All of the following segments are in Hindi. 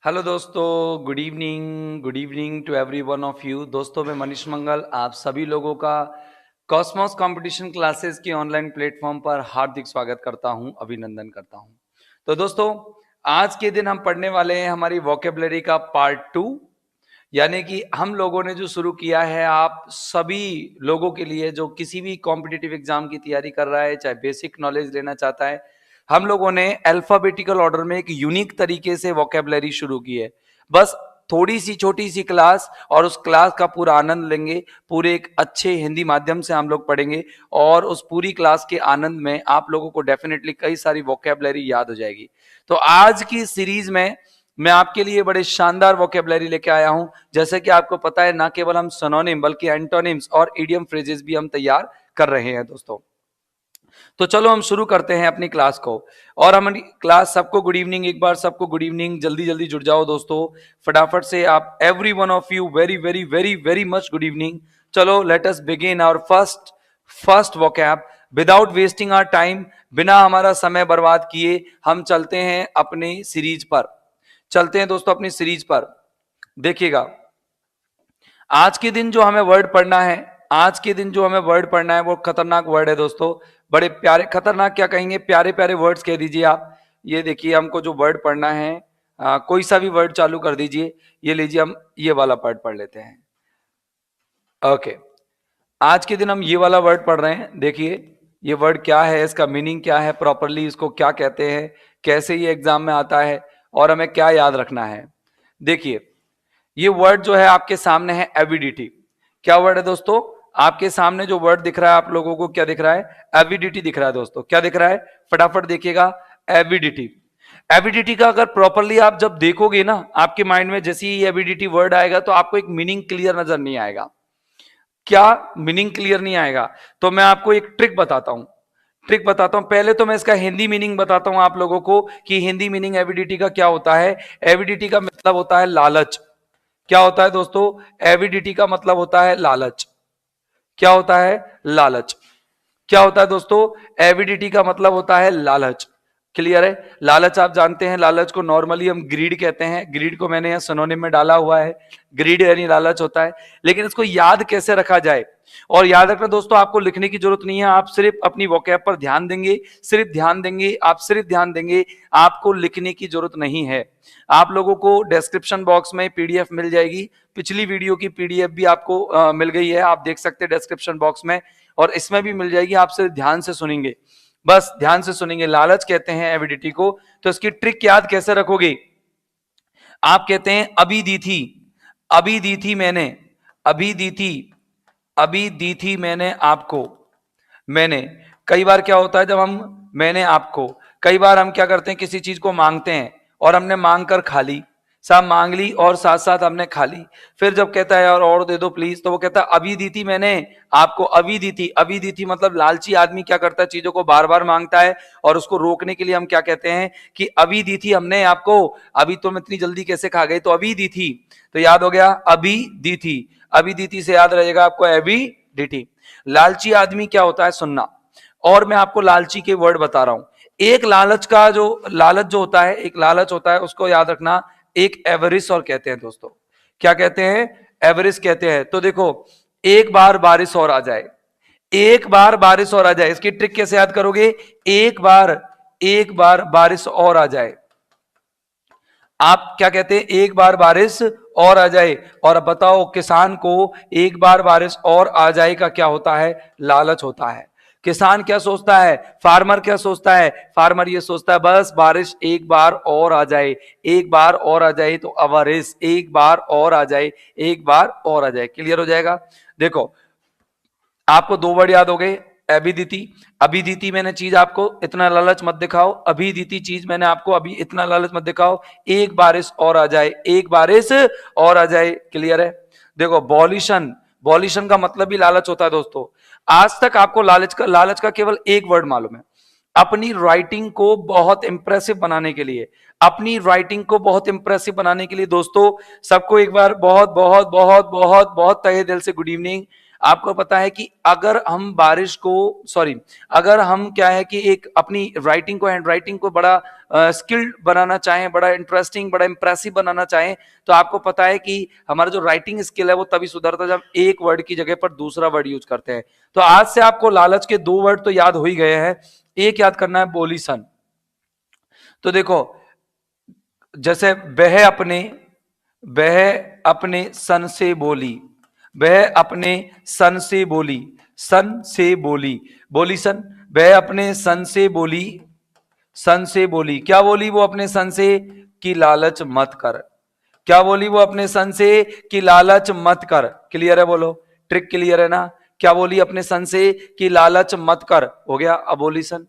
हेलो दोस्तों, good evening to every one of you. दोस्तों, मैं मनीष मंगल आप सभी लोगों का कॉस्मोस कंपटीशन क्लासेस के ऑनलाइन प्लेटफॉर्म पर हार्दिक स्वागत करता हूं, अभिनंदन करता हूं। तो दोस्तों, आज के दिन हम पढ़ने वाले हैं हमारी वोकेबलरी का पार्ट 2, यानी कि हम लोगों ने जो शुरू किया है आप सभी लोगों के लिए जो किसी भी कॉम्पिटिटिव एग्जाम की तैयारी कर रहा है, चाहे बेसिक नॉलेज लेना चाहता है। हम लोगों ने अल्फाबेटिकल ऑर्डर में एक यूनिक तरीके से वोकेबलरी शुरू की है। बस थोड़ी सी छोटी सी क्लास और उस क्लास का पूरा आनंद लेंगे। पूरे एक अच्छे हिंदी माध्यम से हम लोग पढ़ेंगे और उस पूरी क्लास के आनंद में आप लोगों को डेफिनेटली कई सारी वोकेबलरी याद हो जाएगी। तो आज की सीरीज में मैं आपके लिए बड़े शानदार वोकेबलरी लेके आया हूं। जैसे कि आपको पता है, ना केवल हम सिनोनिम बल्कि एंटोनिम्स और इडियम फ्रेजेस भी हम तैयार कर रहे हैं दोस्तों। तो चलो हम शुरू करते हैं अपनी क्लास को। और हमारी क्लास, सबको गुड इवनिंग, एक बार सबको गुड इवनिंग। जल्दी जल्दी जुड़ जाओ दोस्तों, फटाफट से आप, every one of you very very very very much good evening. चलो let us begin our first vocab without wasting our time. बिना हमारा समय बर्बाद किए हम चलते हैं अपनी सीरीज पर। चलते हैं दोस्तों अपनी सीरीज पर। देखिएगा, आज के दिन जो हमें वर्ड पढ़ना है, आज के दिन जो हमें वर्ड पढ़ना है वो खतरनाक वर्ड है दोस्तों। बड़े प्यारे, खतरनाक क्या कहेंगे, प्यारे प्यारे वर्ड्स कह दीजिए आप। ये देखिए, हमको जो वर्ड पढ़ना है, कोई सा भी वर्ड चालू कर दीजिए। ये लीजिए, हम ये वाला वर्ड पढ़ लेते हैं। ओके, आज के दिन हम ये वाला वर्ड पढ़ रहे हैं। देखिए ये वर्ड क्या है, इसका मीनिंग क्या है, प्रॉपरली इसको क्या कहते हैं, कैसे ये एग्जाम में आता है और हमें क्या याद रखना है। देखिए, ये वर्ड जो है आपके सामने है एविडिटी। क्या वर्ड है दोस्तों? आपके सामने जो वर्ड दिख रहा है आप लोगों को, क्या दिख रहा है? एविडिटी दिख रहा है दोस्तों। क्या दिख रहा है? फटाफट देखिएगा, एविडिटी। एविडिटी का अगर प्रॉपरली आप जब देखोगे ना, आपके माइंड में जैसे ही एविडिटी वर्ड आएगा तो आपको एक मीनिंग क्लियर नजर नहीं आएगा। क्या मीनिंग क्लियर नहीं आएगा? तो मैं आपको एक ट्रिक बताता हूं, ट्रिक बताता हूं। पहले तो मैं इसका हिंदी मीनिंग बताता हूं आप लोगों को कि हिंदी मीनिंग एविडिटी का क्या होता है। एविडिटी का मतलब होता है लालच। क्या होता है दोस्तों? एविडिटी का मतलब होता है लालच। क्या होता है? लालच। क्या होता है दोस्तों? एविडिटी का मतलब होता है लालच। क्लियर है? लालच आप जानते हैं, लालच को नॉर्मली हम ग्रीड कहते हैं। ग्रीड को मैंने यहाँ सिनोनिम में डाला हुआ है। ग्रीड यानी लालच होता है। लेकिन इसको याद कैसे रखा जाए? और याद रखना दोस्तों, आपको लिखने की जरूरत नहीं है, आप सिर्फ अपनी वोकैब पर ध्यान देंगे, सिर्फ ध्यान देंगे, आप सिर्फ ध्यान देंगे, आपको लिखने की जरूरत नहीं है। आप लोगों को डिस्क्रिप्शन बॉक्स में पीडीएफ मिल जाएगी। पिछली वीडियो की पीडीएफ भी आपको मिल गई है, आप देख सकते हैं डिस्क्रिप्शन बॉक्स में, और इसमें भी मिल जाएगी। आप सिर्फ ध्यान से सुनेंगे, बस ध्यान से सुनेंगे। लालच कहते हैं एविडिटी को। तो इसकी ट्रिक याद कैसे रखोगे? आप कहते हैं अभी दी थी, अभी दी थी मैंने, अभी दी थी, अभी दी थी मैंने आपको। मैंने, कई बार क्या होता है जब हम, मैंने आपको, कई बार हम क्या करते हैं, किसी चीज को मांगते हैं और हमने मांग कर खा ली, साहब मांग ली और साथ साथ हमने खा ली। फिर जब कहता है यार और दे दो प्लीज, तो वो कहता है अभी दी थी मैंने आपको, अभी दी थी। अभी दी थी मतलब लालची आदमी क्या करता है, चीजों को बार बार मांगता है, और उसको रोकने के लिए हम क्या कहते हैं कि अभी दी थी हमने आपको, अभी तुम इतनी जल्दी कैसे खा गए, तो अभी दी थी। तो याद हो गया, अभी दी थी। अभी दी थी से याद रहेगा आपको एविडिटी। लालची आदमी क्या होता है, सुनना। और मैं आपको लालची के वर्ड बता रहा हूं। एक लालच का जो, लालच जो होता है, एक लालच होता है, उसको याद रखना, एक एवरिस और कहते हैं दोस्तों। क्या कहते हैं? एवरिस कहते हैं। तो देखो, एक बार बारिश और आ जाए, एक बार बारिश और आ जाए, इसकी ट्रिक कैसे याद करोगे? एक बार बारिश और आ जाए। आप क्या कहते हैं? एक बार बारिश और आ जाए। और अब बताओ, किसान को एक बार बारिश और आ जाए का क्या होता है? लालच होता है। किसान क्या सोचता है? फार्मर क्या सोचता है? फार्मर ये सोचता है बस बारिश एक बार और आ जाए, एक बार और आ जाए, तो अवरिश, एक बार और आ जाए, एक बार और आ जाए। क्लियर हो जाएगा? देखो, आपको दो वर्ड याद हो गए, अभी दी थी। अभी दी थी मैंने चीज आपको, इतना लालच मत दिखाओ। अभी दी थी चीज मैंने आपको, अभी इतना लालच मत दिखाओ। एक बारिश और आ जाए, एक बारिश और आ जाए। क्लियर है? देखो, बॉलिशन, बॉलिशन का मतलब भी लालच होता है दोस्तों। आज तक आपको लालच का केवल एक वर्ड मालूम है। अपनी राइटिंग को बहुत इंप्रेसिव बनाने के लिए, अपनी राइटिंग को बहुत इंप्रेसिव बनाने के लिए दोस्तों, सबको एक बार बहुत बहुत बहुत बहुत बहुत तहे दिल से गुड इवनिंग। आपको पता है कि अगर हम बारिश को अगर हम क्या है कि एक अपनी राइटिंग को, हैंड राइटिंग को बड़ा स्किल्ड बनाना चाहें, बड़ा इंटरेस्टिंग, बड़ा इंप्रेसिव बनाना चाहें, तो आपको पता है कि हमारा जो राइटिंग स्किल है वो तभी सुधरता है जब एक वर्ड की जगह पर दूसरा वर्ड यूज करते हैं। तो आज से आपको लालच के 2 वर्ड तो याद हो ही गए हैं, एक याद करना है बोलीसन। तो देखो, जैसे वह अपने सन से बोली, वह अपने सन से बोली, सन से बोली, बोली सन, वह अपने सन से बोली, सन से बोली, क्या बोली वो अपने सन से, कि लालच मत कर। क्या बोली वो अपने सन से, कि लालच मत कर। क्लियर है, बोलो, ट्रिक क्लियर है ना। क्या बोली अपने सन से, कि लालच मत कर, हो गया अबोलिशन।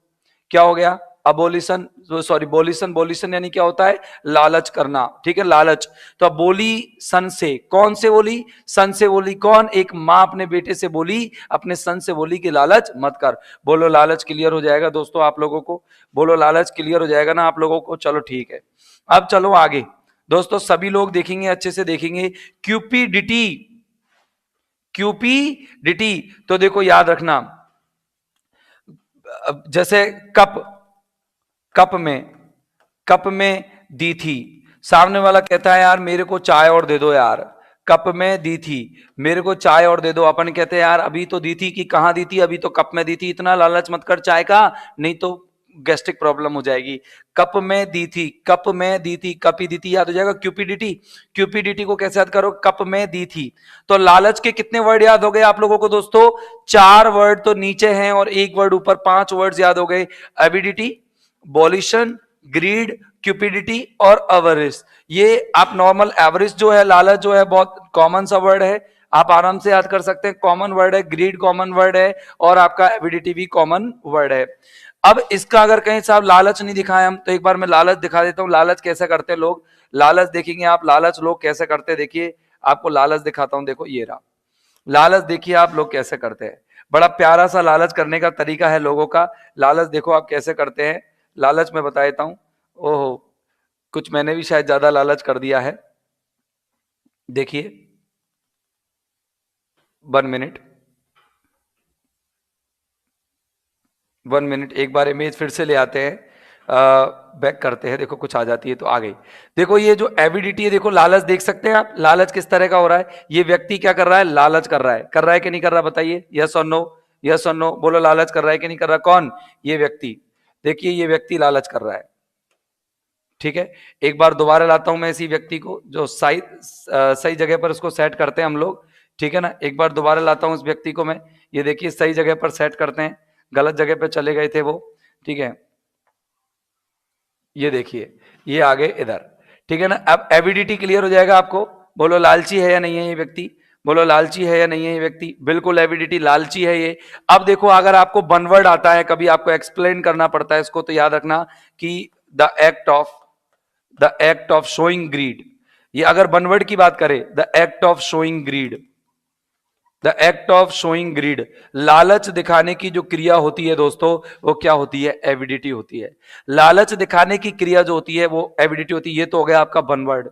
क्या हो गया, अबोलिशन, सॉरी बोलिशन, बोलिशन यानी क्या होता है, लालच करना, ठीक है, लालच। तो अब बोली सन से, कौन से बोली, सन से बोली, कौन, एक मां अपने बेटे से बोली, अपने सन से बोली कि लालच मत कर। बोलो लालच क्लियर हो जाएगा दोस्तों आप लोगों को, बोलो लालच क्लियर हो जाएगा ना आप लोगों को। चलो ठीक है, अब चलो आगे दोस्तों, सभी लोग देखेंगे, अच्छे से देखेंगे। क्यूपीडिटी, क्यूपीडिटी, तो देखो याद रखना, जैसे कप, कप में, कप में दी थी, सामने वाला कहता है यार मेरे को चाय और दे दो यार, कप में दी थी, मेरे को चाय और दे दो। अपन कहते हैं यार अभी तो दी थी, कि कहां दी थी, अभी तो कप में दी थी, इतना लालच मत कर चाय का, नहीं तो गैस्ट्रिक प्रॉब्लम हो जाएगी। कप में दी थी, कप में दी थी, कप ही दी थी, याद हो जाएगा। क्यूपीडिटी, क्यूपीडिटी को कैसे याद करो, कप में दी थी। तो लालच के कितने वर्ड याद हो गए आप लोगों को दोस्तों, 4 वर्ड तो नीचे हैं और 1 वर्ड ऊपर, 5 वर्ड्स याद हो गए। एविडिटी, बॉलिशन, ग्रीड, क्यूपिडिटी और अवरिस। ये आप नॉर्मल एवरेज जो है, लालच जो है, बहुत कॉमन सा वर्ड है, आप आराम से याद कर सकते हैं, कॉमन वर्ड है। ग्रीड कॉमन वर्ड है और आपका एविडिटी भी कॉमन वर्ड है। अब इसका अगर कहीं साहब लालच नहीं दिखाए हम, तो एक बार मैं लालच दिखा देता हूं, लालच कैसे करते हैं लोग। लालच देखेंगे आप, लालच लोग कैसे करते हैं, देखिए आपको लालच दिखाता हूं, देखो ये रहा लालच, देखिए आप लोग कैसे करते हैं। बड़ा प्यारा सा लालच करने का तरीका है लोगों का। लालच देखो आप कैसे करते हैं, लालच में बता देता हूं। ओहो, कुछ मैंने भी शायद ज्यादा लालच कर दिया है। देखिए 1 मिनट, 1 मिनट, एक बार इमेज फिर से ले आते हैं, बैक करते हैं, देखो कुछ आ जाती है तो आ गई। देखो ये जो एविडिटी है, देखो लालच देख सकते हैं आप, लालच किस तरह का हो रहा है। ये व्यक्ति क्या कर रहा है, लालच कर रहा है कि नहीं कर रहा, बताइए, यस और नो, यस और नो, बोलो लालच कर रहा है कि नहीं कर रहा, कौन, ये व्यक्ति। देखिए ये व्यक्ति लालच कर रहा है, ठीक है। एक बार दोबारा लाता हूं मैं इसी व्यक्ति को, जो सही जगह पर उसको सेट करते हैं हम लोग, ठीक है ना। एक बार दोबारा लाता हूं इस व्यक्ति को मैं, ये देखिए सही जगह पर सेट करते हैं, गलत जगह पर चले गए थे वो, ठीक है। ये देखिए ये आ गए इधर, ठीक है ना। अब एविडिटी क्लियर हो जाएगा आपको, बोलो लालची है या नहीं है ये व्यक्ति, बोलो लालची है या नहीं है ये व्यक्ति, बिल्कुल एविडिटी लालची है ये। अब देखो अगर आपको वन वर्ड आता है, कभी आपको एक्सप्लेन करना पड़ता है इसको, तो याद रखना कि the act of showing greed, ये अगर वन वर्ड की बात करें, the act of showing greed, the act of showing greed, लालच दिखाने की जो क्रिया होती है दोस्तों, वो क्या होती है, एविडिटी होती है। लालच दिखाने की क्रिया जो होती है वो एविडिटी होती है। ये तो हो गया आपका वन वर्ड,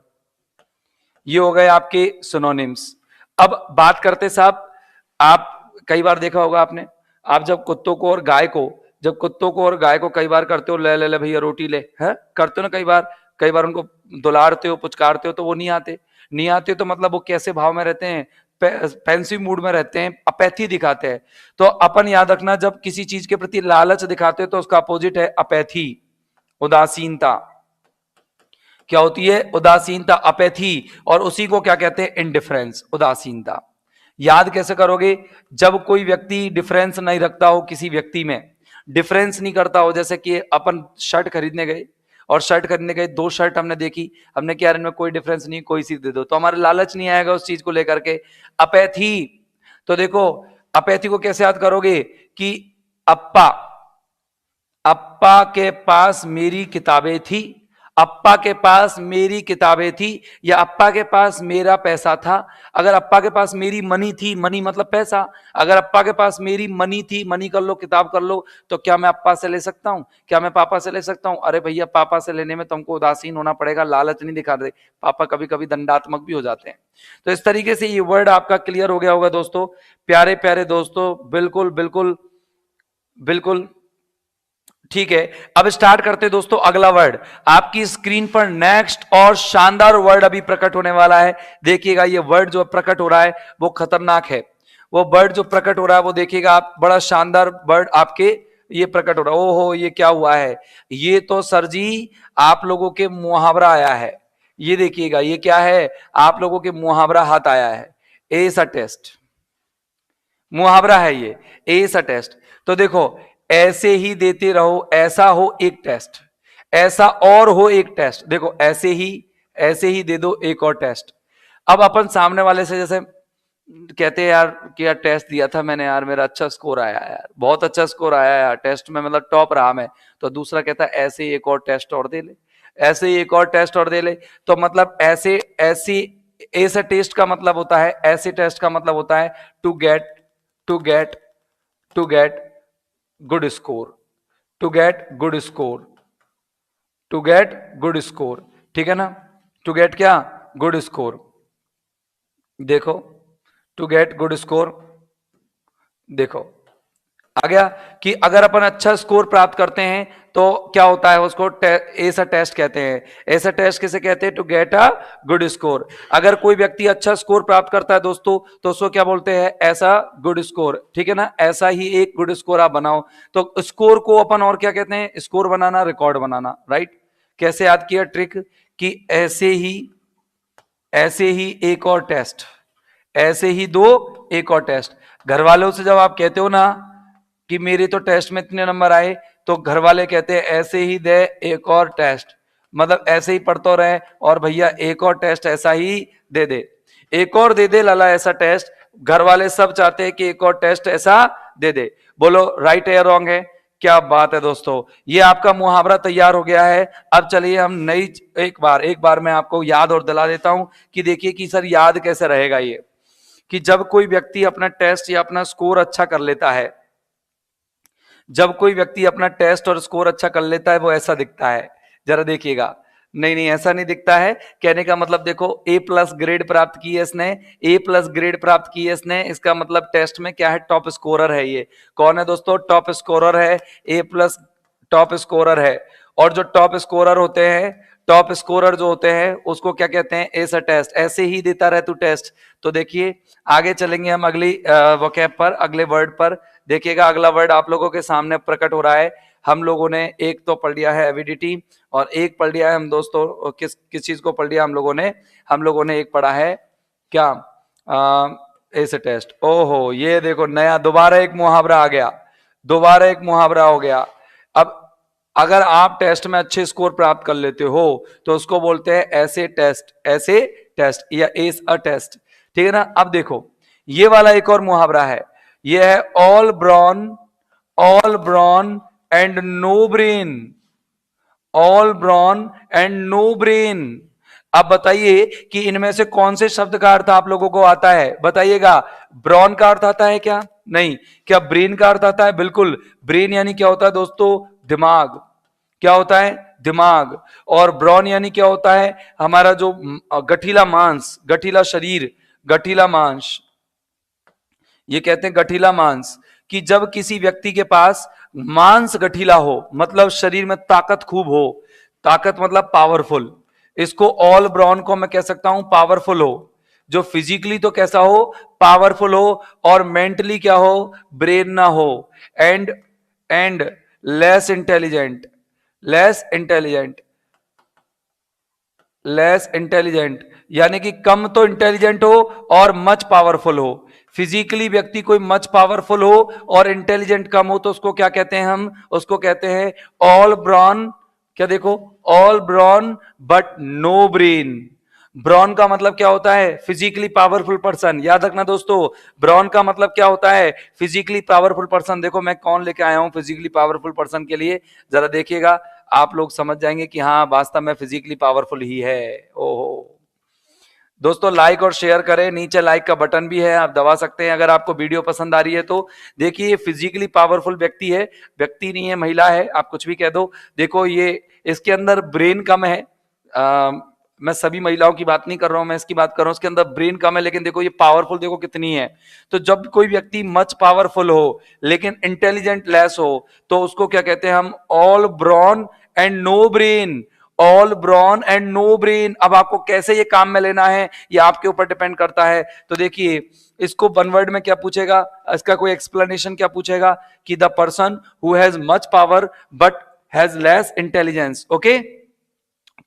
ये हो गए आपके सिनोनिम्स। अब बात करते साहब, आप कई बार देखा होगा आपने, आप जब कुत्तों को और गाय को, जब कुत्तों को और गाय को कई बार करते हो, ले ले ले भैया रोटी ले, है करते हो ना, कई बार उनको दुलारते हो, पुचकारते हो, तो वो नहीं आते, नहीं आते, तो मतलब वो कैसे भाव में रहते हैं, पेंसिव मूड में रहते हैं, अपैथी दिखाते हैं। तो अपन याद रखना, जब किसी चीज के प्रति लालच दिखाते हो तो उसका अपोजिट है अपैथी, उदासीनता। क्या होती है, उदासीनता, अपैथी, और उसी को क्या कहते हैं, इंडिफरेंस, उदासीनता। याद कैसे करोगे, जब कोई व्यक्ति डिफरेंस नहीं रखता हो किसी व्यक्ति में, डिफरेंस नहीं करता हो, जैसे कि अपन शर्ट खरीदने गए, और शर्ट खरीदने गए, 2 शर्ट हमने देखी, हमने क्या, इनमें कोई डिफरेंस नहीं, कोई सी दे दो, तो हमारे लालच नहीं आएगा उस चीज को लेकर के, अपैथी। तो देखो अपैथी को कैसे याद करोगे, कि अप्पा, अप्पा के पास मेरी किताबें थी, अप्पा के पास मेरी किताबें थी या अप्पा के पास मेरा पैसा था। अगर अप्पा के पास मेरी मनी थी, मनी मतलब पैसा, अगर अप्पा के पास मेरी मनी थी, मनी कर लो किताब कर लो, तो क्या मैं अप्पा से ले सकता हूं? क्या मैं पापा से ले सकता हूं? अरे भैया, पापा से लेने में तुमको उदासीन होना पड़ेगा, लालच नहीं दिखा दे। पापा कभी कभी दंडात्मक भी हो जाते हैं। तो इस तरीके से ये वर्ड आपका क्लियर हो गया होगा दोस्तों। प्यारे प्यारे दोस्तों, बिल्कुल बिल्कुल बिल्कुल ठीक है। अब स्टार्ट करते हैं दोस्तों अगला वर्ड। आपकी स्क्रीन पर नेक्स्ट और शानदार वर्ड अभी प्रकट होने वाला है। देखिएगा, ये वर्ड जो प्रकट हो रहा है वो खतरनाक है। वो वर्ड जो प्रकट हो रहा है वो देखिएगा आप, बड़ा शानदार वर्ड आपके ये प्रकट हो रहा है। ओहो, ये क्या हुआ है? ये तो सर जी आप लोगों के मुहावरा आया है। ये देखिएगा, ये क्या है? आप लोगों के मुहावरा हाथ आया है। ए सा टेस्ट मुहावरा है ये, ए सा टेस्ट। तो देखो, ऐसे ही देते रहो, ऐसा हो एक टेस्ट, ऐसा और हो एक टेस्ट। देखो, ऐसे ही दे दो एक और टेस्ट। अब अपन सामने वाले से जैसे कहते हैं यार कि यार टेस्ट दिया था मैंने यार, मेरा अच्छा स्कोर आया यार, बहुत अच्छा स्कोर आया यार टेस्ट में, मतलब टॉप रहा मैं। तो दूसरा कहता है ऐसे ही एक और टेस्ट और दे ले, ऐसे ही एक और टेस्ट और दे ले। तो मतलब ऐसे ऐसी, ऐसे टेस्ट का मतलब होता है, ऐसे टेस्ट का मतलब होता है to get to get to get good score, to get good score, to get good score. ठीक है ना? टू गेट क्या? Good score. देखो, टू गेट गुड स्कोर। देखो आ गया कि अगर अपन अच्छा स्कोर प्राप्त करते हैं तो क्या होता है, उसको ऐसा टेस्ट कहते हैं। ऐसा टेस्ट किसे कहते हैं? To get a good score. अगर कोई व्यक्ति अच्छा स्कोर प्राप्त करता है दोस्तों, तो उसको क्या बोलते हैं? ऐसा गुड स्कोर। ठीक है ना? ऐसा ही एक गुड स्कोर आप बनाओ। तो स्कोर को अपन और क्या कहते हैं? स्कोर बनाना, रिकॉर्ड बनाना। राइट? कैसे याद किया ट्रिक? कि ऐसे ही एक और टेस्ट, ऐसे ही दो एक और टेस्ट। घर वालों से जब आप कहते हो ना कि मेरे तो टेस्ट में इतने नंबर आए, तो घर वाले कहते हैं ऐसे ही दे एक और टेस्ट, मतलब ऐसे ही पढ़ते रहे और भैया एक और टेस्ट ऐसा ही दे दे, एक और दे दे लाला ऐसा टेस्ट। घर वाले सब चाहते हैं कि एक और टेस्ट ऐसा दे दे। बोलो राइट है या रॉन्ग है? क्या बात है दोस्तों, ये आपका मुहावरा तैयार हो गया है। अब चलिए हम नई, एक बार मैं आपको याद और दिला देता हूं कि देखिए कि सर याद कैसे रहेगा ये। कि जब कोई व्यक्ति अपना टेस्ट या अपना स्कोर अच्छा कर लेता है, जब कोई व्यक्ति अपना टेस्ट और स्कोर अच्छा कर लेता है, वो ऐसा दिखता है। जरा देखिएगा। नहीं नहीं, ऐसा नहीं दिखता है। कहने का मतलब देखो, ए प्लस ग्रेड प्राप्त की है इसने, ए प्लस ग्रेड प्राप्त की है इसने, इसका मतलब टेस्ट में क्या है? टॉप स्कोरर है। ये कौन है दोस्तों? टॉप स्कोरर है। ए प्लस टॉप स्कोरर है। और जो टॉप स्कोरर होते हैं, टॉप स्कोरर जो होते हैं उसको क्या कहते हैं? ऐसा टेस्ट, ऐसे ही देता रहे तू टेस्ट। तो देखिए आगे चलेंगे हम अगली वोकैब पर, अगले वर्ड पर। देखिएगा अगला वर्ड आप लोगों के सामने प्रकट हो रहा है। हम लोगों ने एक तो पढ़ लिया है एविडिटी, और एक पढ़ लिया है हम दोस्तों, किस किस चीज को पढ़ लिया हम लोगों ने एक पढ़ा है क्या? ऐसे टेस्ट। ओहो, ये देखो नया दोबारा एक मुहावरा आ गया, दोबारा एक मुहावरा हो गया। अब अगर आप टेस्ट में अच्छे स्कोर प्राप्त कर लेते हो तो उसको बोलते हैं ऐसे टेस्ट, ऐसे टेस्ट या एस अ टेस्ट। ठीक है ना? अब देखो ये वाला एक और मुहावरा है, ये है all brawn and no brain, all brawn and no brain. अब बताइए कि इनमें से कौन से शब्द का अर्थ आप लोगों को आता है? बताइएगा। ब्रॉन का अर्थ आता है क्या? नहीं। क्या ब्रेन का अर्थ आता है? बिल्कुल। ब्रेन यानी क्या होता है दोस्तों? दिमाग। क्या होता है? दिमाग। और ब्रॉन यानी क्या होता है? हमारा जो गठीला मांस, गठीला शरीर, गठीला मांस। ये कहते हैं गठीला मांस। कि जब किसी व्यक्ति के पास मांस गठीला हो, मतलब शरीर में ताकत खूब हो, ताकत मतलब पावरफुल। इसको ऑल ब्रॉन को मैं कह सकता हूं पावरफुल हो। जो फिजिकली तो कैसा हो? पावरफुल हो, और मेंटली क्या हो? ब्रेन ना हो। And less intelligent, less intelligent, less intelligent, यानी कि कम तो इंटेलिजेंट हो और मच पावरफुल हो। फिजिकली व्यक्ति कोई मच पावरफुल हो और इंटेलिजेंट कम हो, तो उसको क्या कहते हैं? हम उसको कहते हैं ऑल ब्रॉन। क्या देखो, all brawn but no brain. Brawn का मतलब क्या होता है? Physically powerful person. याद रखना दोस्तों, ब्रॉन का मतलब क्या होता है? Physically powerful person. देखो मैं कौन लेके आया हूं फिजिकली पावरफुल पर्सन के लिए, जरा देखिएगा। आप लोग समझ जाएंगे कि हाँ वास्तव में फिजिकली पावरफुल ही है। ओहो दोस्तों, लाइक और शेयर करें, नीचे लाइक का बटन भी है, आप दबा सकते हैं अगर आपको वीडियो पसंद आ रही है तो। देखिए ये फिजिकली पावरफुल व्यक्ति है, व्यक्ति नहीं है, महिला है, आप कुछ भी कह दो। देखो ये इसके अंदर ब्रेन कम है। मैं सभी महिलाओं की बात नहीं कर रहा हूं, मैं इसकी बात कर रहा हूं, उसके अंदर ब्रेन कम है, लेकिन देखो ये पावरफुल देखो कितनी है। तो जब कोई व्यक्ति मच पावरफुल हो लेकिन इंटेलिजेंट लेस हो तो उसको क्या कहते हैं हम? All brawn and no brain. All brawn and no brain. अब आपको कैसे ये काम में लेना है ये आपके ऊपर डिपेंड करता है। तो देखिए इसको वन वर्ड में क्या पूछेगा, इसका कोई एक्सप्लेनेशन क्या पूछेगा कि the person who has much power but has less intelligence. Okay,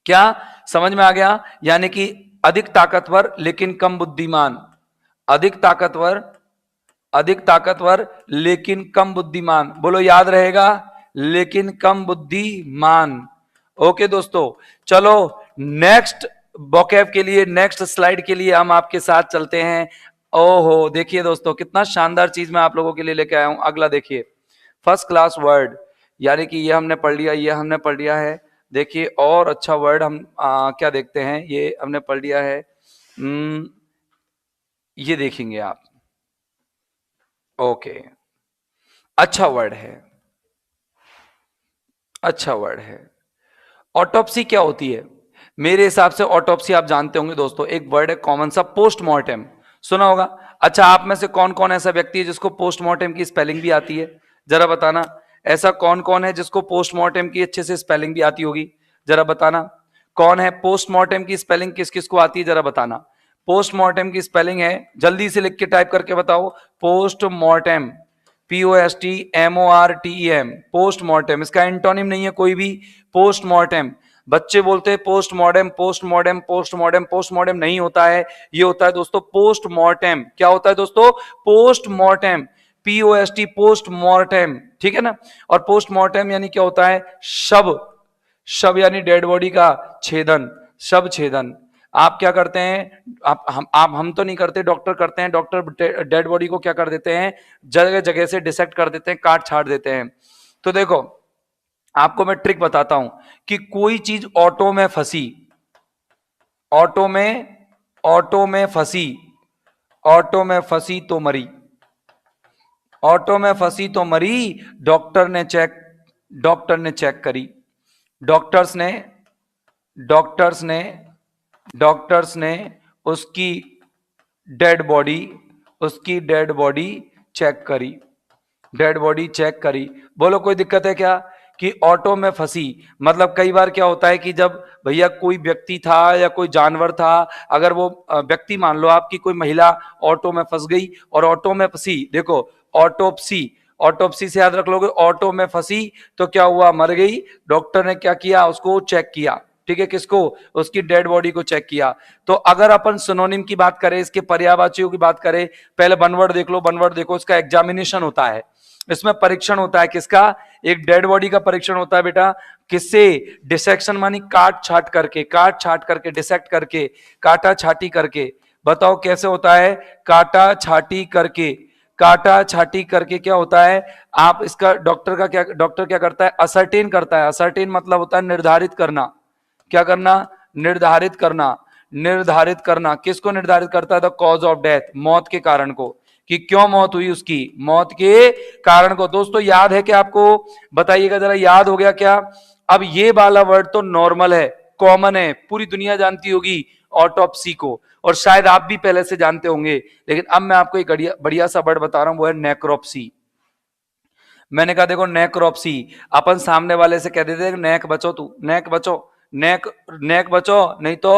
क्या समझ में आ गया? यानी कि अधिक ताकतवर लेकिन कम बुद्धिमान। अधिक ताकतवर, अधिक ताकतवर लेकिन कम बुद्धिमान। बोलो याद रहेगा, लेकिन कम बुद्धिमान। ओके दोस्तों, चलो नेक्स्ट वोकैब के लिए, नेक्स्ट स्लाइड के लिए हम आपके साथ चलते हैं। ओहो देखिए दोस्तों कितना शानदार चीज मैं आप लोगों के लिए लेके आया हूं। अगला देखिए, फर्स्ट क्लास वर्ड, यानी कि ये हमने पढ़ लिया, ये हमने पढ़ लिया है। देखिए और अच्छा वर्ड हम क्या देखते हैं, ये हमने पढ़ लिया है। ये देखेंगे आप। ओके, अच्छा वर्ड है, अच्छा वर्ड है। ऑटोप्सी क्या होती है? मेरे हिसाब से ऑटोप्सी आप जानते होंगे दोस्तों, एक वर्ड है कॉमन सा, पोस्टमार्टम, सुना होगा। अच्छा आप में से कौन कौन ऐसा व्यक्ति है जिसको पोस्टमार्टम की स्पेलिंग भी आती है? जरा बताना। ऐसा कौन कौन है जिसको पोस्टमार्टम की अच्छे से स्पेलिंग भी आती होगी? जरा बताना कौन है। पोस्टमार्टम की स्पेलिंग किस किस को आती है जरा बताना। पोस्टमार्टम की स्पेलिंग है, जल्दी से लिख के टाइप करके बताओ। Postmortem, POSTMORTEM, postmortem. इसका एंटोनिम नहीं है कोई भी, पोस्टमार्टम। बच्चे बोलते हैं पोस्टमार्टम, पोस्टमार्टम, पोस्टमार्टम। पोस्टमार्टम नहीं होता है, ये होता है दोस्तों पोस्टमार्टम। क्या होता है दोस्तों? पोस्टमार्टम, POST, पोस्टमार्टम, ठीक है ना। और पोस्टमार्टम यानी क्या होता है? शव, शव यानी डेड बॉडी का छेदन, शव छेदन। आप क्या करते हैं? हम तो नहीं करते, डॉक्टर करते हैं। डॉक्टर डेड बॉडी को क्या कर देते हैं? जगह जगह से डिसेक्ट कर देते हैं, काट छाट देते हैं। तो देखो आपको मैं ट्रिक बताता हूं कि कोई चीज ऑटो में फंसी, ऑटो में, ऑटो में फंसी, ऑटो में फंसी तो मरी, ऑटो में फंसी तो मरी। डॉक्टर ने चेक, डॉक्टर ने चेक करी, डॉक्टर्स ने, डॉक्टर्स ने, डॉक्टर्स ने उसकी डेड बॉडी, उसकी डेड बॉडी चेक करी, डेड बॉडी चेक करी। बोलो कोई दिक्कत है क्या? कि ऑटो में फंसी मतलब कई बार क्या होता है कि जब भैया कोई व्यक्ति था या कोई जानवर था, अगर वो व्यक्ति मान लो आपकी कोई महिला ऑटो में फंस गई और ऑटो में फंसी, देखो ऑटोप्सी, ऑटोप्सी से याद रख लोगे, ऑटो में फंसी तो क्या हुआ? मर गई। डॉक्टर ने क्या किया? उसको चेक किया, ठीक है, किसको? उसकी डेड बॉडी को चेक किया। तो अगर अपन सिनोनिम की बात करें, इसके पर्यायवाचियों की बात करें, पहले वन वर्ड देख लो, वन वर्ड देखो, इसका एग्जामिनेशन होता है, इसमें परीक्षण होता है। किसका? एक डेड बॉडी का परीक्षण होता है बेटा। किससे? डिसेक्शन मानी काट छाट करके, काट छाट करके, डिसेक्ट करके, काटा छाटी करके। बताओ कैसे होता है? काटा छाटी करके, काटा छाटी करके क्या होता है? आप इसका डॉक्टर का क्या, डॉक्टर क्या करता है? असरटेन करता है। असरटेन मतलब होता है निर्धारित करना। क्या करना? निर्धारित करना, निर्धारित करना। किसको निर्धारित करता है? द कॉज ऑफ डेथ, मौत के कारण को, कि क्यों मौत हुई उसकी, मौत के कारण को। दोस्तों याद है क्या आपको? बताइएगा जरा, याद हो गया क्या? अब ये वाला वर्ड तो नॉर्मल है, कॉमन है, पूरी दुनिया जानती होगी ऑटोप्सी को, और शायद आप भी पहले से जानते होंगे। लेकिन अब मैं आपको एक बढ़िया सा वर्ड बता रहा हूं, वो है नेक्रोप्सी। मैंने कहा देखो नेक्रोप्सी, अपन सामने वाले से कह देते नेक बचो, तू नेक बचो, नेक, नेक बचो, नहीं तो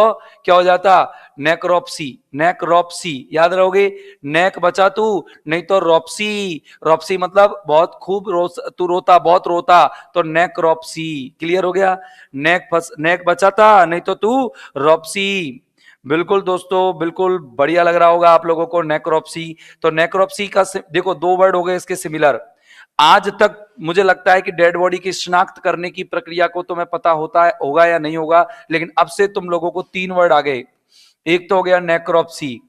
क्या हो जाता? नेक्रोप्सी, नेक्रोप्सी, याद रहोगे। नेक बचा तू, नहीं तो रोप्सी, रोप्सी मतलब बहुत खूब तू रोता, बहुत रोता, तो नेक्रोप्सी। क्लियर हो गया? नेक नेक बचा था, नहीं तो तू रोप्सी। बिल्कुल दोस्तों, बिल्कुल बढ़िया लग रहा होगा आप लोगों को नेक्रोप्सी। तो नेक्रोप्सी का देखो दो वर्ड हो गए इसके सिमिलर। आज तक मुझे लगता है कि डेड बॉडी की शिनाख्त करने की प्रक्रिया को तुम्हें पता होता है, होगा या नहीं होगा, लेकिन अब से तुम लोगों को तीन वर्ड आ गए। एक तो हो गया नेक्रोप्सी,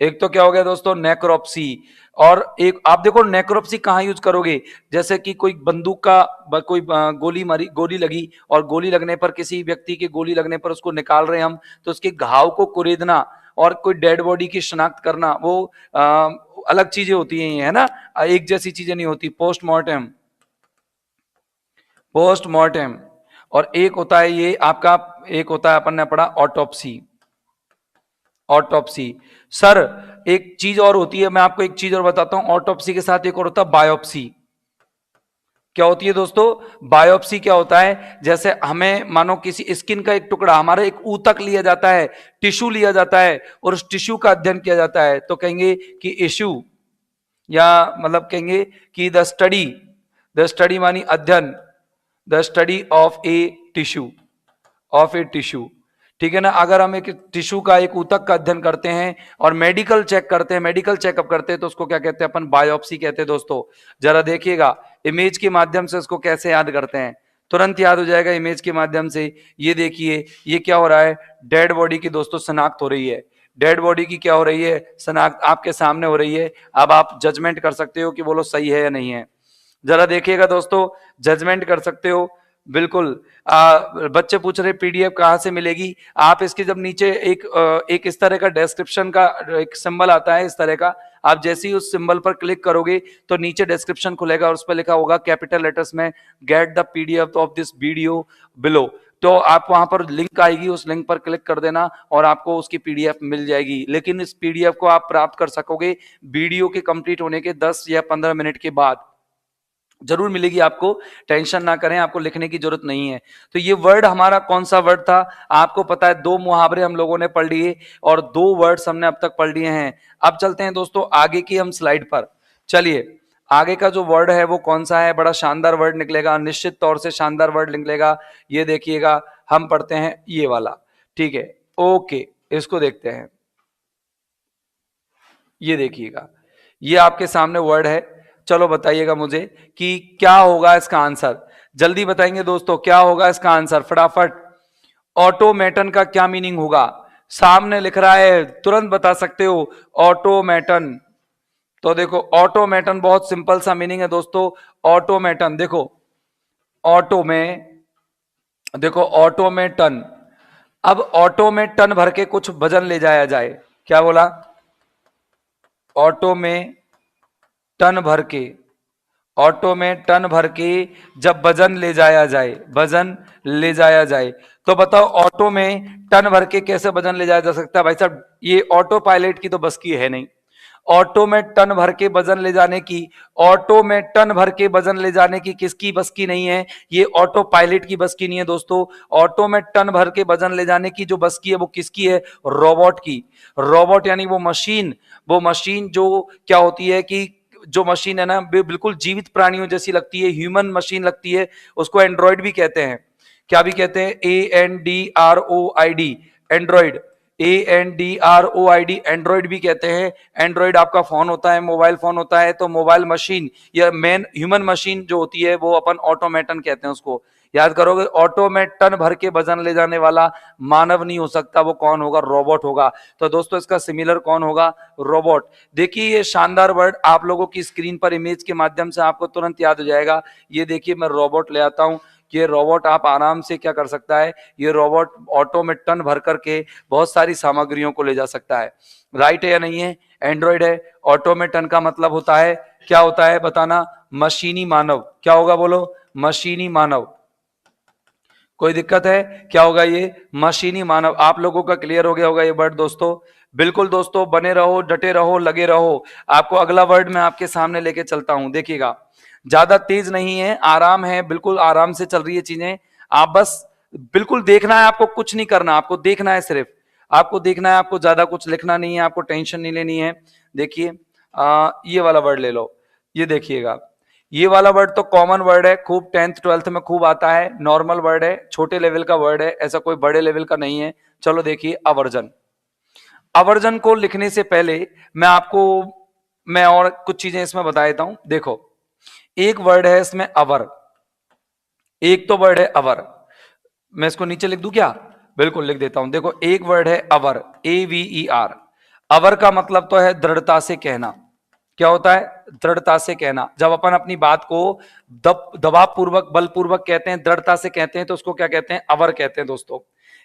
एक तो क्या हो गया दोस्तों, नेक्रोप्सी। और एक आप देखो नेक्रोप्सी कहाँ यूज करोगे, जैसे कि कोई बंदूक का कोई गोली मारी, गोली लगी, और गोली लगने पर किसी व्यक्ति के गोली लगने पर उसको निकाल रहे हैं हम, तो उसके घाव को कुरेदना और कोई डेड बॉडी की शिनाख्त करना, वो अलग चीजें होती हैं, ये है ना, एक जैसी चीजें नहीं होती। पोस्टमार्टम, पोस्टमार्टम, और एक होता है ये आपका, एक होता है अपन ने पढ़ा ऑटोप्सी, ऑटोप्सी। सर एक चीज और होती है, मैं आपको एक चीज और बताता हूं, ऑटोप्सी के साथ एक और होता है बायोप्सी। क्या होती है दोस्तों, बायोप्सी क्या होता है, जैसे हमें मानो किसी स्किन का एक टुकड़ा, हमारा एक ऊतक लिया जाता है, टिश्यू लिया जाता है, और उस टिश्यू का अध्ययन किया जाता है, तो कहेंगे कि इश्यू, या मतलब कहेंगे कि द स्टडी मानी अध्ययन, the study of a tissue, of a tissue. ठीक है ना, अगर हम एक टिश्यू का, एक ऊतक का अध्ययन करते हैं और मेडिकल चेक करते हैं, मेडिकल चेकअप करते हैं, तो उसको क्या कहते हैं अपन, बायोप्सी कहते हैं दोस्तों। जरा देखिएगा इमेज के माध्यम से उसको कैसे याद करते हैं, तुरंत याद हो जाएगा इमेज के माध्यम से। ये देखिए ये क्या हो रहा है, डेड बॉडी की दोस्तों शनाख्त हो रही है, डेड बॉडी की क्या हो रही है, शनाख्त आपके सामने हो रही है। अब आप जजमेंट कर सकते हो कि बोलो सही है या नहीं है, जरा देखिएगा दोस्तों, जजमेंट कर सकते हो बिल्कुल। बच्चे पूछ रहे पीडीएफ कहाँ से मिलेगी, आप इसके जब नीचे एक इस तरह का डिस्क्रिप्शन का एक सिंबल आता है इस तरह का, आप जैसे ही उस सिंबल पर क्लिक करोगे तो नीचे डिस्क्रिप्शन खुलेगा और उस पर लिखा होगा कैपिटल लेटर्स में, get the PDF of this video below. तो आप वहां पर लिंक आएगी, उस लिंक पर क्लिक कर देना और आपको उसकी पीडीएफ मिल जाएगी। लेकिन इस पीडीएफ को आप प्राप्त कर सकोगे वीडियो के कंप्लीट होने के 10 या 15 मिनट के बाद, जरूर मिलेगी आपको, टेंशन ना करें, आपको लिखने की जरूरत नहीं है। तो ये वर्ड हमारा कौन सा वर्ड था, आपको पता है, दो मुहावरे हम लोगों ने पढ़ लिए और दो वर्ड्स हमने अब तक पढ़ लिए हैं। अब चलते हैं दोस्तों आगे की हम स्लाइड पर। चलिए आगे का जो वर्ड है वो कौन सा है, बड़ा शानदार वर्ड निकलेगा, निश्चित तौर से शानदार वर्ड निकलेगा। ये देखिएगा, हम पढ़ते हैं ये वाला, ठीक है, ओके, इसको देखते हैं। ये देखिएगा, ये आपके सामने वर्ड है, चलो बताइएगा मुझे कि क्या होगा इसका आंसर, जल्दी बताएंगे दोस्तों, क्या होगा इसका आंसर फटाफट। ऑटोमेटन का क्या मीनिंग होगा, सामने लिख रहा है, तुरंत बता सकते हो, ऑटोमेटन। तो देखो ऑटोमेटन बहुत सिंपल सा मीनिंग है दोस्तों, ऑटोमेटन देखो, ऑटो में, देखो ऑटो में टन, अब ऑटो में टन भर के कुछ वजन ले जाया जाए, क्या बोला, ऑटो में टन भर के, ऑटो में टन भर के जब वजन ले जाया जाए, वजन ले जाया जाए, तो बताओ ऑटो में टन भर के कैसे वजन ले जाया जा सकता है भाई साहब, ये ऑटो पायलट की तो बस की है नहीं। ऑटो में टन भर के वजन ले जाने की, ऑटो में टन भर के वजन ले जाने की किसकी बस की नहीं है, ये ऑटो पायलट की बस की नहीं है दोस्तों। ऑटो में टन भर के वजन ले जाने की जो बस की है वो किसकी है, रोबोट की। रोबोट यानी वो मशीन, वो मशीन जो क्या होती है कि जो मशीन है ना बिल्कुल जीवित प्राणियों जैसी लगती है, ह्यूमन मशीन लगती है, उसको एंड्रॉइड भी कहते हैं। क्या भी कहते हैं, ANDROID, एंड्रॉइड, ANDROID, एंड्रॉइड भी कहते हैं। एंड्रॉइड आपका फोन होता है, मोबाइल फोन होता है, तो मोबाइल मशीन या मेन ह्यूमन मशीन जो होती है वो अपन ऑटोमेटन कहते हैं उसको। याद करोगे, ऑटो में टन भर के वजन ले जाने वाला मानव नहीं हो सकता, वो कौन होगा, रोबोट होगा। तो दोस्तों इसका सिमिलर कौन होगा, रोबोट। देखिए ये शानदार वर्ड आप लोगों की स्क्रीन पर इमेज के माध्यम से आपको तुरंत याद हो जाएगा। ये देखिए मैं रोबोट ले आता हूं, ये रोबोट आप आराम से क्या कर सकता है, ये रोबोट ऑटो में टन भर करके बहुत सारी सामग्रियों को ले जा सकता है। राइट है या नहीं है, एंड्रॉइड है। ऑटो में टन का मतलब होता है, क्या होता है बताना, मशीनी मानव। क्या होगा बोलो, मशीनी मानव। कोई दिक्कत है, क्या होगा ये, मशीनी मानव। आप लोगों का क्लियर हो गया होगा ये वर्ड दोस्तों। बिल्कुल दोस्तों बने रहो, डटे रहो, लगे रहो। आपको अगला वर्ड मैं आपके सामने लेके चलता हूं, देखिएगा, ज्यादा तेज नहीं है, आराम है, बिल्कुल आराम से चल रही है चीजें। आप बस बिल्कुल देखना है, आपको कुछ नहीं करना, आपको देखना है, सिर्फ आपको देखना है, आपको ज्यादा कुछ लिखना नहीं है, आपको टेंशन नहीं लेनी है। देखिए ये वाला वर्ड ले लो, ये देखिएगा, ये वाला वर्ड तो कॉमन वर्ड है, खूब 10th 12th में खूब आता है, नॉर्मल वर्ड है, छोटे लेवल का वर्ड है, ऐसा कोई बड़े लेवल का नहीं है। चलो देखिए अवर्जन। अवर्जन को लिखने से पहले मैं आपको, मैं और कुछ चीजें इसमें बता देता हूं। देखो एक वर्ड है इसमें अवर, एक तो वर्ड है अवर, मैं इसको नीचे लिख दूं क्या, बिल्कुल लिख देता हूं। देखो एक वर्ड है अवर, AVER। अवर का मतलब तो है दृढ़ता से कहना। क्या होता है? दृढ़ता से कहना। जब अपन अपनी बात को दबाव पूर्वक, बलपूर्वक कहते हैं, दृढ़ता से कहते हैं, तो उसको क्या कहते हैं? अवर कहते हैं दोस्तों।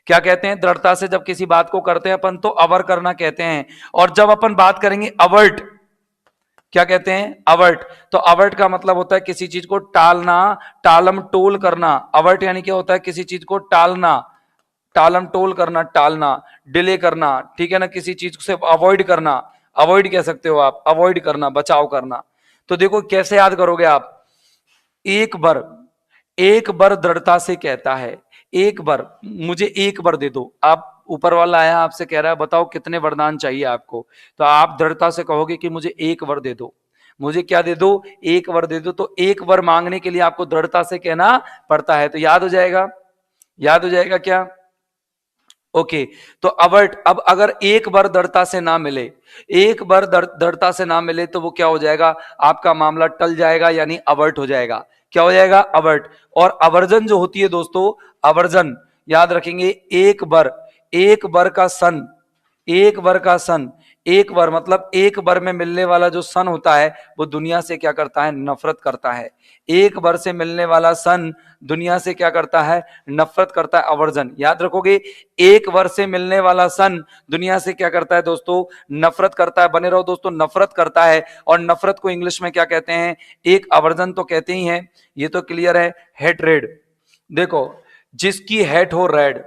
क्या कहते हैं? दृढ़ता से जब किसी बात को करते हैं अपन तो अवर करना कहते हैं। और जब अपन बात करेंगे अवर्ट, क्या कहते हैं? अवर्ट। तो अवर्ट का मतलब होता है किसी चीज को टालना, टालम टोल करना। अवर्ट यानी क्या होता है? किसी चीज को टालना, टालम टोल करना, टालना, डिले करना, ठीक है ना, किसी चीज से अवॉइड करना। अवॉइड कह सकते हो आप, अवॉइड करना, बचाव करना। तो देखो कैसे याद करोगे आप? एक बार, एक बार दृढ़ता से कहता है, एक बार, मुझे एक बार दे दो। आप, ऊपर वाला आया आपसे कह रहा है बताओ कितने वरदान चाहिए आपको, तो आप दृढ़ता से कहोगे कि मुझे एक वर दे दो। मुझे क्या दे दो? एक वर दे दो। तो एक वर मांगने के लिए आपको दृढ़ता से कहना पड़ता है। तो याद हो जाएगा, याद हो जाएगा क्या? ओके। तो अवर्ट, अब अगर एक बार दृढ़ता से ना मिले, एक बार दृढ़ता से ना मिले तो वो क्या हो जाएगा? आपका मामला टल जाएगा, यानी अवर्ट हो जाएगा। क्या हो जाएगा? अवर्ट। और अवर्जन जो होती है दोस्तों, अवर्जन याद रखेंगे, एक बार, एक बार का सन, एक बार का सन, एक बार मतलब एक बार में मिलने वाला जो सन होता है वो दुनिया से क्या करता है? नफरत करता है। एक बार से मिलने वाला सन दुनिया से क्या करता है? नफरत करता है। अवर्जन याद रखोगे, एक बार से मिलने वाला सन दुनिया से क्या करता है दोस्तों? नफरत करता है। बने रहो दोस्तों, नफरत करता है। और नफरत को इंग्लिश में क्या कहते हैं? एक अवर्जन तो कहते ही हैं, ये तो क्लियर है। हेटरेड। देखो, जिसकी हेट हो रेड,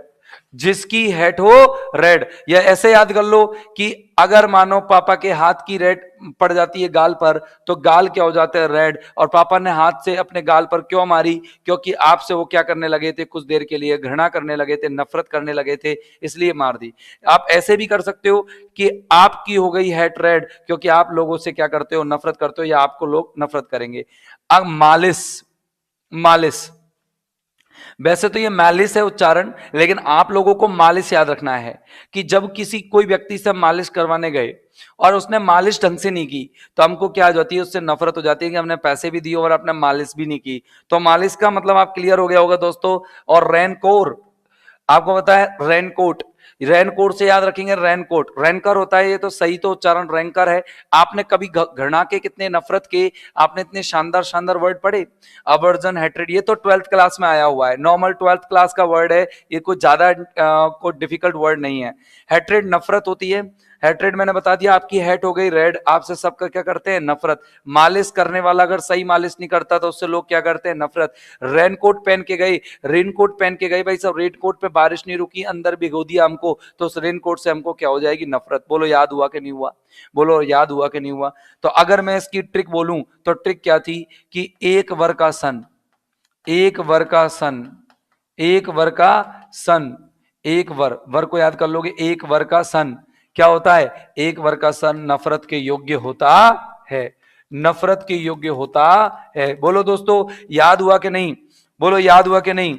जिसकी हेट हो रेड, या ऐसे याद कर लो कि अगर मानो पापा के हाथ की रेड पड़ जाती है गाल पर, तो गाल क्या हो जाता है? रेड। और पापा ने हाथ से अपने गाल पर क्यों मारी? क्योंकि आपसे वो क्या करने लगे थे? कुछ देर के लिए घृणा करने लगे थे, नफरत करने लगे थे, इसलिए मार दी। आप ऐसे भी कर सकते हो कि आपकी हो गई हेट रेड क्योंकि आप लोगों से क्या करते हो? नफरत करते हो, या आपको लोग नफरत करेंगे। अब मालिस, मालिस, वैसे तो ये मालिस है उच्चारण, लेकिन आप लोगों को मालिस याद रखना है कि जब किसी कोई व्यक्ति से मालिश करवाने गए और उसने मालिश ढंग से नहीं की, तो हमको क्या हो जाती है? उससे नफरत हो जाती है कि हमने पैसे भी दिए और आपने मालिश भी नहीं की। तो मालिश का मतलब आप क्लियर हो गया होगा दोस्तों। और रेनकोर, आपको पता है रेनकोट, रेनकोट से याद रखेंगे रेनकोट, रैनकर होता है, ये तो सही तो उच्चारण रैंकर है। आपने कभी घृणा के, कितने नफरत के, आपने इतने शानदार शानदार वर्ड पढ़े? अवर्जन, हेट्रेड, ये तो 12th क्लास में आया हुआ है, नॉर्मल 12th क्लास का वर्ड है, ये कोई ज्यादा कोई डिफिकल्ट वर्ड नहीं है। हेट्रेड नफरत होती है। हेट्रेड मैंने बता दिया, आपकी हेट हो गई रेड, आपसे सबका क्या करते हैं? नफरत। मालिश करने वाला अगर सही मालिश नहीं करता तो उससे लोग क्या करते हैं? नफरत। रेनकोट पहन के गए, रेनकोट पहन के गए, भाई सब रेनकोट पे बारिश नहीं रुकी, अंदर भिगो दिया हमको, तो उस रेनकोट से हमको क्या हो जाएगी? नफरत। बोलो याद हुआ कि नहीं हुआ? बोलो याद हुआ कि नहीं हुआ? तो अगर मैं इसकी ट्रिक बोलूं तो ट्रिक क्या थी कि एक वर का सन, एक वर का सन, एक वर का सन, एक वर, वर को याद कर लोगे, एक वर का सन क्या होता है? एक वर का सन नफरत के योग्य होता है, नफरत के योग्य होता है। बोलो दोस्तों याद हुआ कि नहीं? बोलो याद हुआ कि नहीं?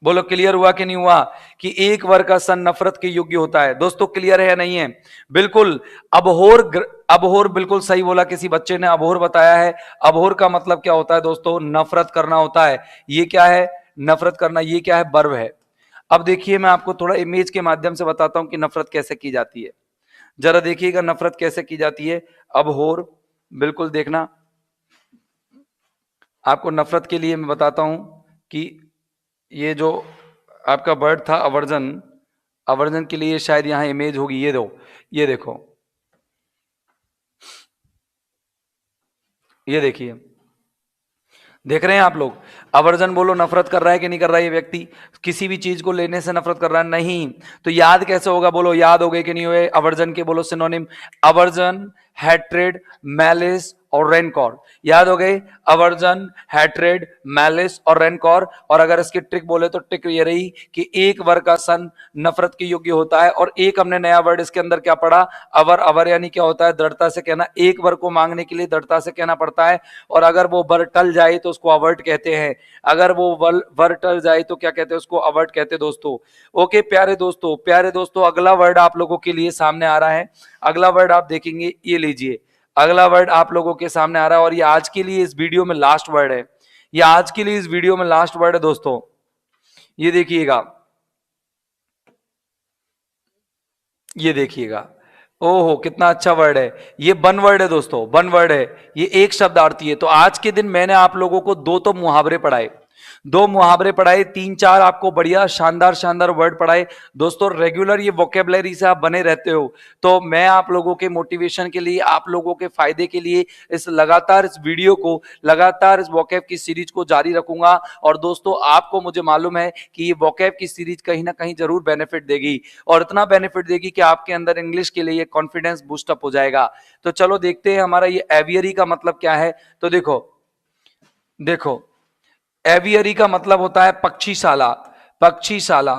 बोलो क्लियर हुआ कि नहीं हुआ कि एक वर्ग का सन नफरत के योग्य होता है? दोस्तों क्लियर है या नहीं है? बिल्कुल। अबहोर, अबहोर बिल्कुल सही बोला किसी बच्चे ने, अबहोर बताया है। अबहोर का मतलब क्या होता है दोस्तों? नफरत करना होता है। ये क्या है? नफरत करना। ये क्या है? वर्ब है। अब देखिए मैं आपको थोड़ा इमेज के माध्यम से बताता हूं कि नफरत कैसे की जाती है। जरा देखिएगा नफरत कैसे की जाती है। अबहोर, बिल्कुल देखना, आपको नफरत के लिए मैं बताता हूं कि ये जो आपका वर्ड था अवर्जन, अवर्जन के लिए शायद यहां इमेज होगी, ये दो, ये देखो, ये देखिए, देख रहे हैं आप लोग? अवर्जन बोलो नफरत कर रहा है कि नहीं कर रहा है? ये व्यक्ति किसी भी चीज को लेने से नफरत कर रहा है? नहीं। तो याद कैसे होगा? बोलो याद हो गए कि नहीं हुए? अवर्जन के बोलो सिनोनिम, अवर्जन, हैट्रेड, मैलिस और रेनकॉर। याद हो गए? अवर्जन, हैट्रेड, मैलिस और रेनकॉर। और अगर इसकी ट्रिक बोले तो ट्रिक ये रही कि एक वर्ग का सन नफरत के योग्य होता है। और एक हमने नया वर्ड इसके अंदर क्या पढ़ा? अवर। अवर यानी क्या होता है? दृढ़ता से कहना। एक वर्ग को मांगने के लिए दृढ़ता से कहना पड़ता है। और अगर वो वर टल जाए तो उसको अवर्ट कहते हैं। अगर वो वर टल जाए तो क्या कहते हैं? उसको अवर्ट कहते हैं दोस्तों। ओके प्यारे दोस्तों, प्यारे दोस्तों, अगला वर्ड आप लोगों के लिए सामने आ रहा है। अगला वर्ड आप देखेंगे, ये लीजिए, अगला वर्ड आप लोगों के सामने आ रहा है और ये आज के लिए इस वीडियो में लास्ट वर्ड है। ये आज के लिए इस वीडियो में लास्ट वर्ड है दोस्तों। ये देखिएगा, ये देखिएगा, ओहो कितना अच्छा वर्ड है, ये वन वर्ड है दोस्तों, वन वर्ड है, ये एक शब्दार्थी है। तो आज के दिन मैंने आप लोगों को दो तो मुहावरे पढ़ाए, दो मुहावरे पढ़ाए, तीन चार आपको बढ़िया शानदार शानदार वर्ड पढ़ाए। दोस्तों रेगुलर ये वोकेबलरी से आप बने रहते हो, तो मैं आप लोगों के मोटिवेशन के लिए, आप लोगों के फायदे के लिए इस लगातार इस वीडियो को, लगातार इस वोकेब की सीरीज को जारी रखूंगा। और दोस्तों आपको मुझे मालूम है कि ये वोकेब की सीरीज कहीं ना कहीं जरूर बेनिफिट देगी, और इतना बेनिफिट देगी कि आपके अंदर इंग्लिश के लिए कॉन्फिडेंस बूस्टअप हो जाएगा। तो चलो देखते हैं हमारा ये एवियरी का मतलब क्या है। तो देखो देखो, एवियरी का मतलब होता है पक्षीशाला। पक्षीशाला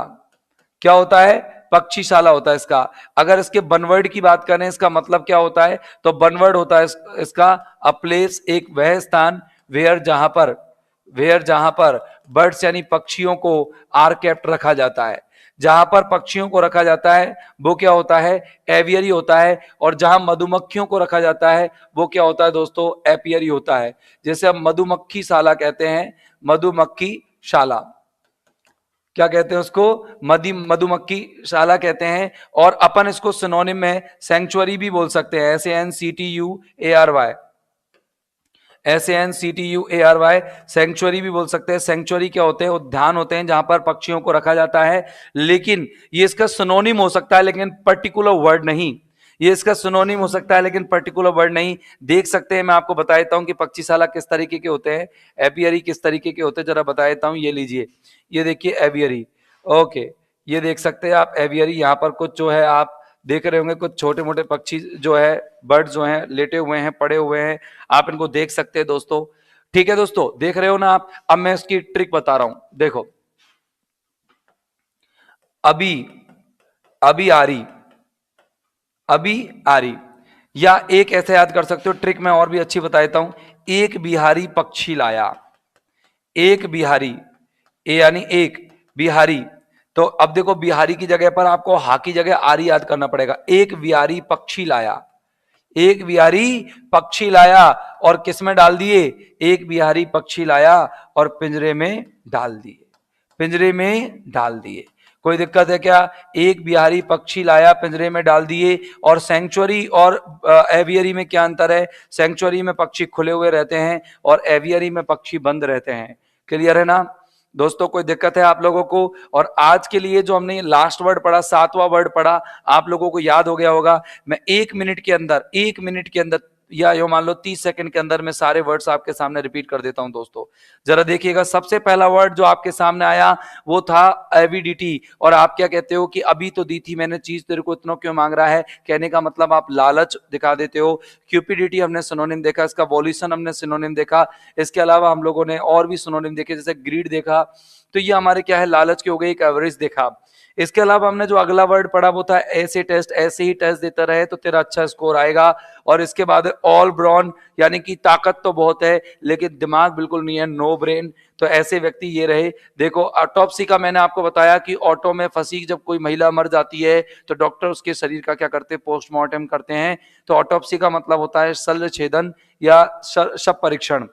क्या होता है? पक्षीशाला होता है इसका। अगर इसके बनवर्ड की बात करें, इसका मतलब क्या होता है, तो बनवर्ड होता है इसका अ प्लेस, एक वह स्थान, वेयर जहां पर बर्ड्स यानी पक्षियों को आर केप्ट रखा जाता है। जहां पर पक्षियों को रखा जाता है वो क्या होता है? एवियरी होता है। और जहां मधुमक्खियों को रखा जाता है वो क्या होता है दोस्तों? एपियरी होता है। जैसे हम मधुमक्खी शाला कहते हैं, मधुमक्खी शाला क्या कहते हैं उसको? मधुमक्खी शाला कहते हैं। और अपन इसको सिनोनिम में सेंचुरी भी बोल सकते हैं, SANCTUARY, SANCTUARY, सेंचुरी भी बोल सकते हैं। सेंचुरी क्या होते हैं? उद्यान होते हैं जहां पर पक्षियों को रखा जाता है। लेकिन ये इसका सिनोनिम हो सकता है, लेकिन पर्टिकुलर वर्ड नहीं। ये इसका सिनोनिम हो सकता है लेकिन पर्टिकुलर वर्ड नहीं। देख सकते हैं, मैं आपको बता देता हूं कि पक्षीशाला किस तरीके के होते हैं, एपियरी किस तरीके के होते हैं, जरा बता देता हूं। ये लीजिए, ये देखिए एवियरी, ओके, ये देख सकते हैं आप एवियरी। यहाँ पर कुछ जो है आप देख रहे होंगे, कुछ छोटे मोटे पक्षी जो है, बर्ड जो हैं लेटे हुए हैं, पड़े हुए हैं, आप इनको देख सकते हैं दोस्तों। ठीक है दोस्तों, देख रहे हो ना आप? अब मैं इसकी ट्रिक बता रहा हूं, देखो। अभी, अभी आ रही, अभी आ रही, या एक ऐसे याद कर सकते हो, ट्रिक मैं और भी अच्छी बता देता हूं। एक बिहारी पक्षी लाया, एक बिहारी, ए यानी एक, बिहारी। तो अब देखो, बिहारी की जगह पर आपको हा की जगह आरी याद करना पड़ेगा। एक बिहारी पक्षी लाया, एक बिहारी पक्षी लाया, और किस में डाल दिए? एक बिहारी पक्षी लाया और पिंजरे में डाल दिए, पिंजरे में डाल दिए। कोई दिक्कत है क्या? एक बिहारी पक्षी लाया, पिंजरे में डाल दिए। और सेंचुरी और एवियरी में क्या अंतर है? सेंचुरी में पक्षी खुले हुए रहते हैं और एवियरी में पक्षी बंद रहते हैं। क्लियर है ना दोस्तों? कोई दिक्कत है आप लोगों को? और आज के लिए जो हमने लास्ट वर्ड पढ़ा, सातवां वर्ड पढ़ा, आप लोगों को याद हो गया होगा। मैं 1 मिनट के अंदर, 1 मिनट के अंदर, या यो मान लो 30 सेकंड के अंदर मैं सारे वर्ड्स आपके सामने रिपीट कर देता हूं दोस्तों। जरा देखिएगा, सबसे पहला वर्ड जो आपके सामने आया वो था एविडिटी। और आप क्या कहते हो कि अभी तो दी थी मैंने चीज, तेरे को इतना क्यों मांग रहा है? कहने का मतलब आप लालच दिखा देते हो। क्यूपिडिटी हमने सिनोनिम देखा, इसका वॉल्यूशन हमने सिनोनिम देखा। इसके अलावा हम लोगों ने और भी सिनोनिम देखे, जैसे ग्रीड देखा। तो ये हमारे क्या है? लालच के हो गए। एक एवरेज देखा। इसके अलावा हमने जो अगला वर्ड पढ़ा वो था ऐसे टेस्ट, ऐसे ही टेस्ट देता रहे तो तेरा अच्छा स्कोर आएगा। और इसके बाद ऑल ब्रॉन, यानी कि ताकत तो बहुत है लेकिन दिमाग बिल्कुल नहीं है, नो ब्रेन। तो ऐसे व्यक्ति ये रहे। देखो, ऑटोप्सी का मैंने आपको बताया कि ऑटो में फंसी जब कोई महिला मर जाती है तो डॉक्टर उसके शरीर का क्या करते हैं? पोस्टमार्टम करते हैं। तो ऑटोप्सी का मतलब होता है शल्य छेदन या शव परीक्षण।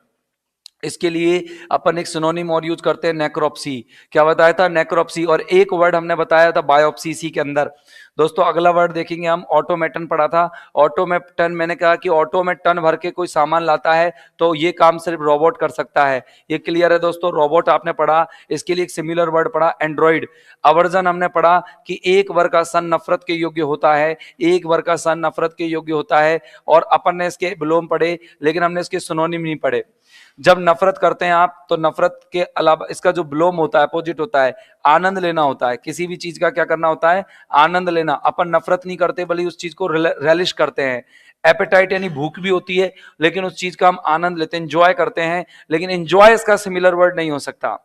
इसके लिए अपन एक सिनोनिम और यूज करते हैं, नेक्रोप्सी। क्या बताया था? नेक्रोप्सी। और एक वर्ड हमने बताया था बायोप्सी इसी के अंदर। दोस्तों अगला वर्ड देखेंगे हम, ऑटोमेटन पढ़ा था। ऑटोमेटन, मैंने कहा कि ऑटो में टन भर के कोई सामान लाता है तो ये काम सिर्फ रोबोट कर सकता है। ये क्लियर है दोस्तों? रोबोट आपने पढ़ा। इसके लिए एक सिमिलर वर्ड पढ़ा, एंड्रॉइड। अवर्जन हमने पढ़ा कि एक वर्ग का सन नफरत के योग्य होता है, एक वर्ग का सन नफरत के योग्य होता है। और अपन ने इसके विलोम पढ़े लेकिन हमने इसके सिनोनिम नहीं पढ़े। जब नफरत करते हैं आप तो नफरत के अलावा इसका जो विलोम होता है, अपोजिट होता है, आनंद लेना होता है। किसी भी चीज का क्या करना होता है? आनंद लेना। अपन नफरत नहीं करते बल्कि उस चीज को रेलिश करते हैं। एपेटाइट यानी भूख भी होती है लेकिन उस चीज का हम आनंद लेते हैं, एंजॉय करते हैं। लेकिन एंजॉय इसका सिमिलर वर्ड नहीं हो सकता।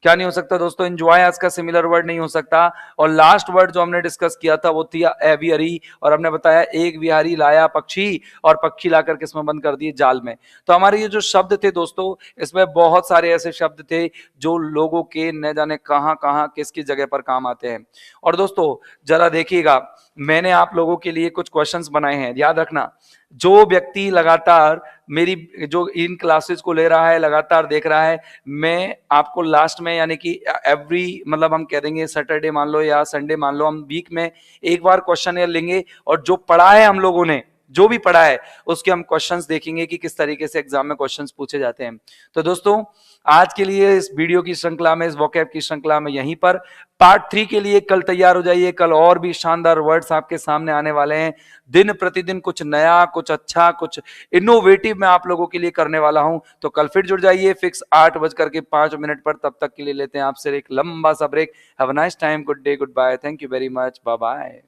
क्या नहीं हो सकता दोस्तों? एंजॉय आज का सिमिलर वर्ड नहीं हो सकता। और लास्ट वर्ड जो हमने डिस्कस किया था वो थी एवियरी। और हमने बताया एक बिहारी लाया पक्षी, और पक्षी लाकर किसमें बंद कर दिए? जाल में। तो हमारे ये जो शब्द थे दोस्तों, इसमें बहुत सारे ऐसे शब्द थे जो लोगों के न जाने कहां कहां किस किस जगह पर काम आते हैं। और दोस्तों जरा देखिएगा, मैंने आप लोगों के लिए कुछ क्वेश्चंस बनाए हैं, याद रखना। जो व्यक्ति लगातार मेरी जो इन क्लासेस को ले रहा है, लगातार देख रहा है, मैं आपको लास्ट में यानी कि एवरी मतलब हम कह देंगे सैटरडे मान लो या संडे मान लो, हम वीक में एक बार क्वेश्चन लेंगे और जो पढ़ा है हम लोगों ने, जो भी पढ़ा है उसके हम क्वेश्चंस देखेंगे कि किस तरीके से एग्जाम में क्वेश्चंस पूछे जाते हैं। तो दोस्तों आज के लिए इस वीडियो की श्रृंखला में, इस वोकैब की श्रृंखला में यहीं पर, पार्ट 3 के लिए कल तैयार हो जाइए। कल और भी शानदार वर्ड्स आपके सामने आने वाले हैं। दिन प्रतिदिन कुछ नया, कुछ अच्छा, कुछ इनोवेटिव मैं आप लोगों के लिए करने वाला हूं। तो कल फिर जुड़ जाइए फिक्स 8:05 पर। तब तक के लिए लेते हैं आपसे एक लंबा सा break. Have a nice time, good day, goodbye, thank you very much, bye bye.